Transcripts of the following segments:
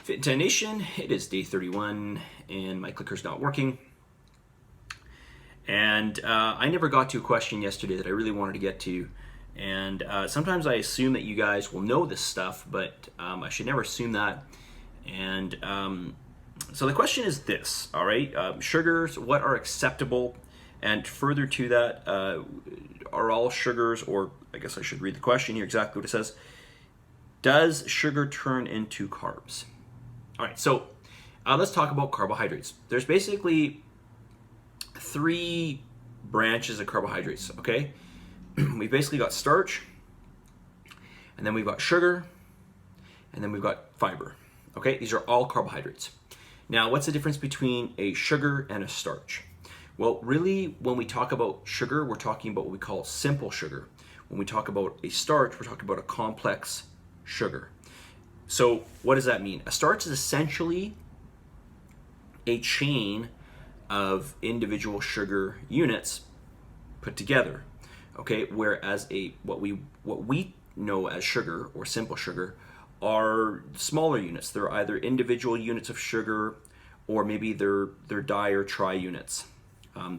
Fit Into Nation, it is day 31 and my clicker's not working. And I never got to a question yesterday that I really wanted to get to. And sometimes I assume that you guys will know this stuff, but I should never assume that. And so the question is this, all right? Sugars, what are acceptable? And further to that, are all sugars, or I guess I should read the question here exactly what it says. Does sugar turn into carbs? All right, so let's talk about carbohydrates. There's basically three branches of carbohydrates, okay? We've basically got starch, and then we've got sugar, and then we've got fiber, okay? These are all carbohydrates. Now, what's the difference between a sugar and a starch? Well, really, when we talk about sugar, we're talking about what we call simple sugar. When we talk about a starch, we're talking about a complex sugar. So what does that mean? A starch is essentially a chain of individual sugar units put together, okay? Whereas what we know as sugar or simple sugar are smaller units. They're either individual units of sugar, or maybe they're di or tri units.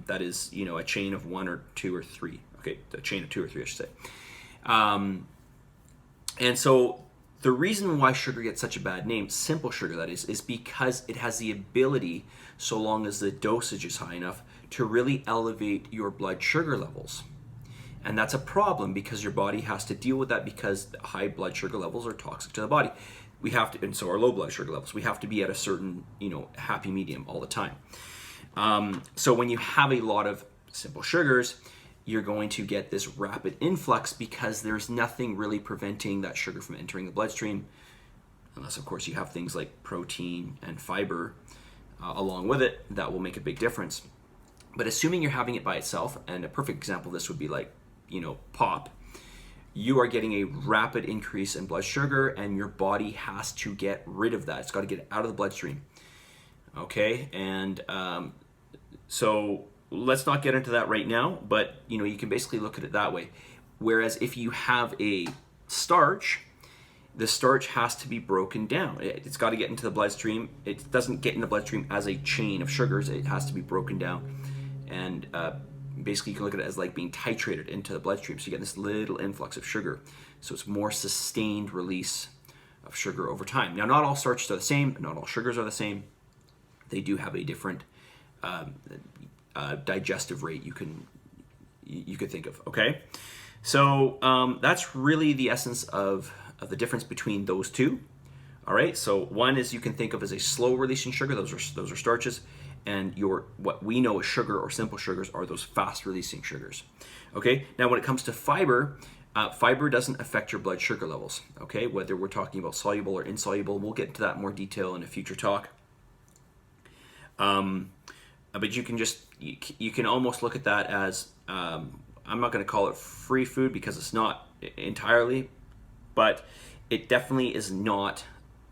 That is, a chain of one or two or three. Okay, a chain of two or three, I should say. And so the reason why sugar gets such a bad name, simple sugar that is because it has the ability, so long as the dosage is high enough, to really elevate your blood sugar levels. And that's a problem because your body has to deal with that, because high blood sugar levels are toxic to the body. We have to, and so are low blood sugar levels. We have to be at a certain, happy medium all the time. So when you have a lot of simple sugars, you're going to get this rapid influx because there's nothing really preventing that sugar from entering the bloodstream, unless of course you have things like protein and fiber along with it that will make a big difference. But assuming you're having it by itself, and a perfect example of this would be like, pop, you are getting a rapid increase in blood sugar, and your body has to get rid of that. It's got to get it out of the bloodstream. Okay, and so let's not get into that right now, but you can basically look at it that way. Whereas if you have a starch, the starch has to be broken down. It's got to get into the bloodstream. It doesn't get in the bloodstream as a chain of sugars. It has to be broken down, and basically you can look at it as like being titrated into the bloodstream. So you get this little influx of sugar. So it's more sustained release of sugar over time. Now, not all starches are the same. Not all sugars are the same. They do have a different digestive rate you could think of. Okay, so that's really the essence of the difference between those two. All right, so one is you can think of as a slow releasing sugar. Those are starches, and what we know as sugar or simple sugars are those fast releasing sugars. Okay, now when it comes to fiber, fiber doesn't affect your blood sugar levels. Okay, whether we're talking about soluble or insoluble, we'll get into that in more detail in a future talk. But you can almost look at that as, I'm not going to call it free food because it's not entirely, but it definitely is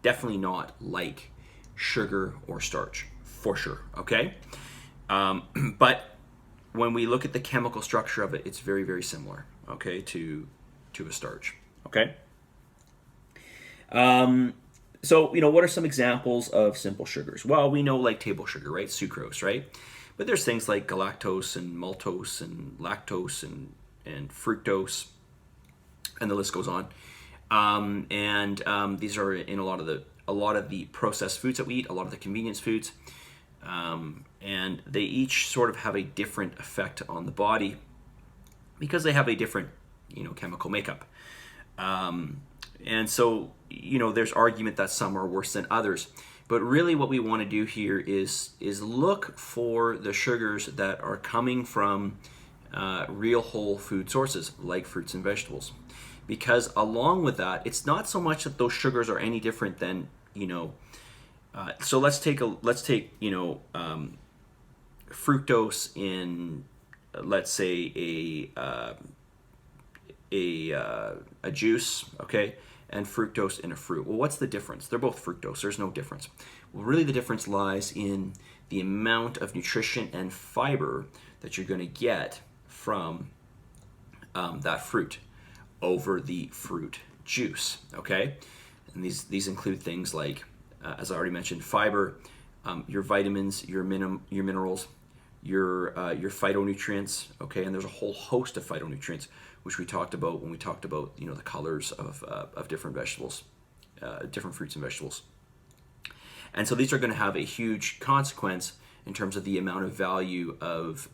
definitely not like sugar or starch, for sure, okay? But when we look at the chemical structure of it, it's very, very similar, okay, to a starch, okay? So, what are some examples of simple sugars? Well, we know like table sugar, right? Sucrose, right? But there's things like galactose and maltose and lactose and fructose, and the list goes on. These are in a lot of the processed foods that we eat, a lot of the convenience foods, and they each sort of have a different effect on the body because they have a different, chemical makeup. And so, there's argument that some are worse than others. But really what we want to do here is look for the sugars that are coming from real whole food sources, like fruits and vegetables. Because along with that, it's not so much that those sugars are any different than, so let's take fructose in, let's say, a juice, okay, and fructose in a fruit. Well, what's the difference? They're both fructose. There's no difference. Well, really the difference lies in the amount of nutrition and fiber that you're going to get from that fruit over the fruit juice, okay? And these include things like as I already mentioned, fiber, your vitamins, your minerals, your phytonutrients, okay, and there's a whole host of phytonutrients which we talked about when we talked about the colors of different vegetables, different fruits and vegetables. And so these are going to have a huge consequence in terms of the amount of value of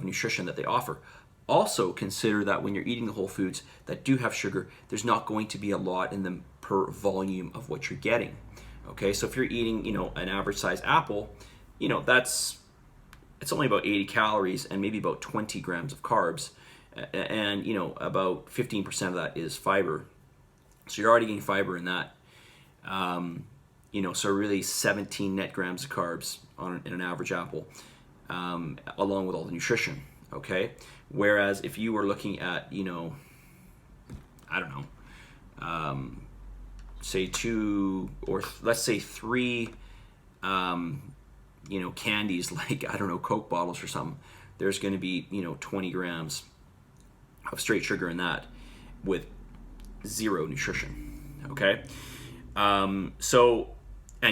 nutrition that they offer. Also consider that when you're eating the whole foods that do have sugar, there's not going to be a lot in them per volume of what you're getting. Okay, so if you're eating, an average size apple, it's only about 80 calories and maybe about 20 grams of carbs, and about 15% of that is fiber. So you're already getting fiber in that. So really 17 net grams of carbs in an average apple, along with all the nutrition. Okay, whereas if you were looking at, say 2 or let's say 3, candies like, Coke bottles or something, there's going to be, 20 grams of straight sugar in that with zero nutrition. Okay, and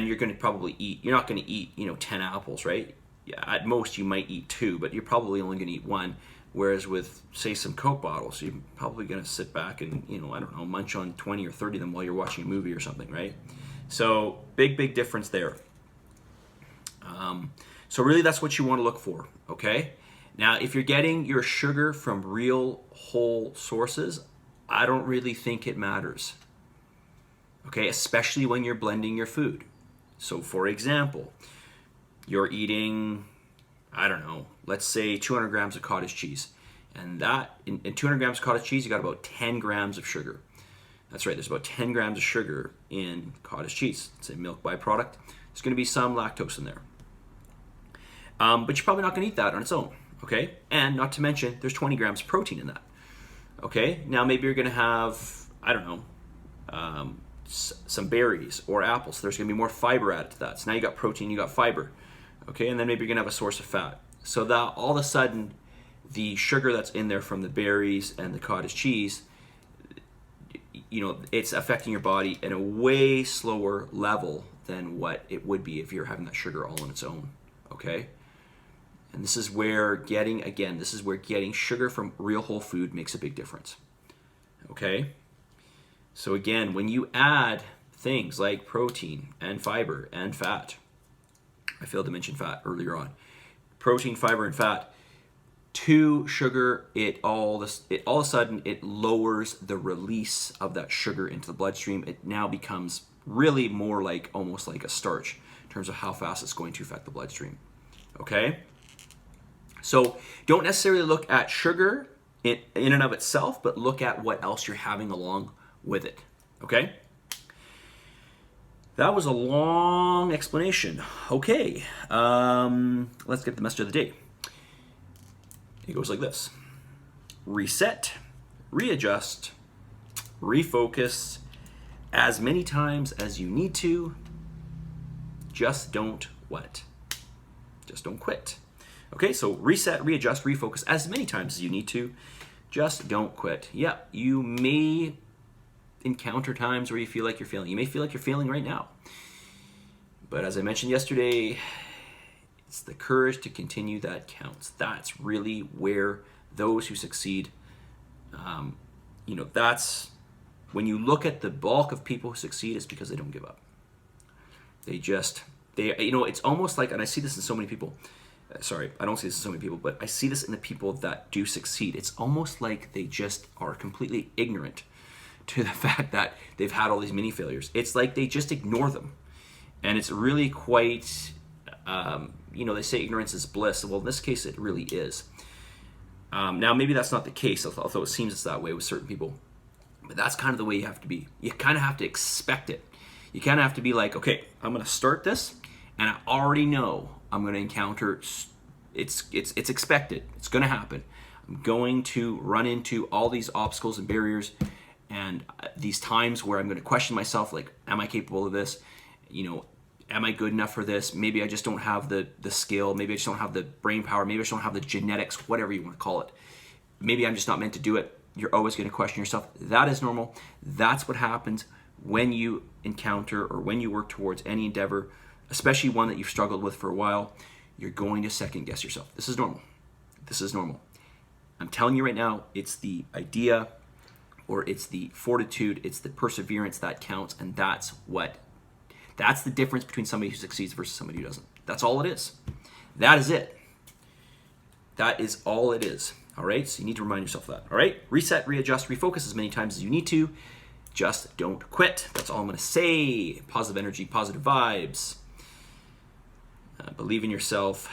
you're going to probably you're not going to eat, 10 apples, right? At most you might eat 2, but you're probably only going to eat 1. Whereas with, say, some Coke bottles, you're probably going to sit back and, munch on 20 or 30 of them while you're watching a movie or something, right? So big difference there. So really that's what you want to look for, okay? Now, if you're getting your sugar from real whole sources, I don't really think it matters, okay? Especially when you're blending your food. So for example, you're eating, let's say 200 grams of cottage cheese. And that, in 200 grams of cottage cheese, you got about 10 grams of sugar. That's right, there's about 10 grams of sugar in cottage cheese. It's a milk byproduct. There's going to be some lactose in there. But you're probably not going to eat that on its own, okay? And not to mention, there's 20 grams of protein in that, okay? Now maybe you're going to have, some berries or apples. So there's going to be more fiber added to that. So now you got protein, you got fiber. Okay, and then maybe you're gonna have a source of fat. So that all of a sudden, the sugar that's in there from the berries and the cottage cheese, it's affecting your body in a way slower level than what it would be if you're having that sugar all on its own. Okay, and this is where getting sugar from real whole food makes a big difference. Okay, so again, when you add things like protein and fiber and fat, I failed to mention fat earlier on. Protein, fiber, and fat to sugar, it all of a sudden it lowers the release of that sugar into the bloodstream. It now becomes really more like almost like a starch in terms of how fast it's going to affect the bloodstream. Okay? So don't necessarily look at sugar in and of itself, but look at what else you're having along with it. Okay? That was a long explanation. Okay, let's get the message of the day. It goes like this. Reset, readjust, refocus as many times as you need to. Just don't what? Just don't quit. Okay, so reset, readjust, refocus as many times as you need to. Just don't quit. Yeah, you may encounter times where you feel like you're failing. You may feel like you're failing right now. But as I mentioned yesterday, it's the courage to continue that counts. That's really where those who succeed, that's when you look at the bulk of people who succeed, it's because they don't give up. It's almost like, and I see this in so many people, sorry, I don't see this in so many people, but I see this in the people that do succeed. It's almost like they just are completely ignorant to the fact that they've had all these mini failures. It's like they just ignore them. And it's really quite, they say ignorance is bliss. Well, in this case, it really is. Now, maybe that's not the case, although it seems it's that way with certain people. But that's kind of the way you have to be. You kind of have to expect it. You kind of have to be like, okay, I'm going to start this, and I already know I'm going to encounter, it's expected. It's going to happen. I'm going to run into all these obstacles and barriers, and these times where I'm going to question myself, like, am I capable of this? Am I good enough for this? Maybe I just don't have the skill. Maybe I just don't have the brain power. Maybe I just don't have the genetics, whatever you want to call it. Maybe I'm just not meant to do it. You're always going to question yourself. That is normal. That's what happens when you encounter or when you work towards any endeavor, especially one that you've struggled with for a while, you're going to second guess yourself. This is normal. This is normal. I'm telling you right now, it's the idea or it's the fortitude, it's the perseverance that counts, and that's the difference between somebody who succeeds versus somebody who doesn't. That's all it is. That is it. That is all it is. All right? So you need to remind yourself of that. All right? Reset, readjust, refocus as many times as you need to. Just don't quit. That's all I'm going to say. Positive energy, positive vibes. Believe in yourself.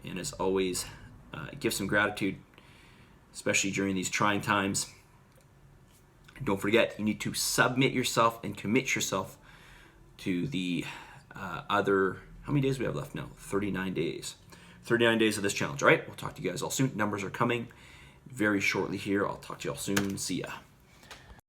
And as always, give some gratitude, especially during these trying times. Don't forget, you need to submit yourself and commit yourself to the other, how many days we have left now? 39 days. 39 days of this challenge, all right? We'll talk to you guys all soon. Numbers are coming very shortly here. I'll talk to you all soon. See ya.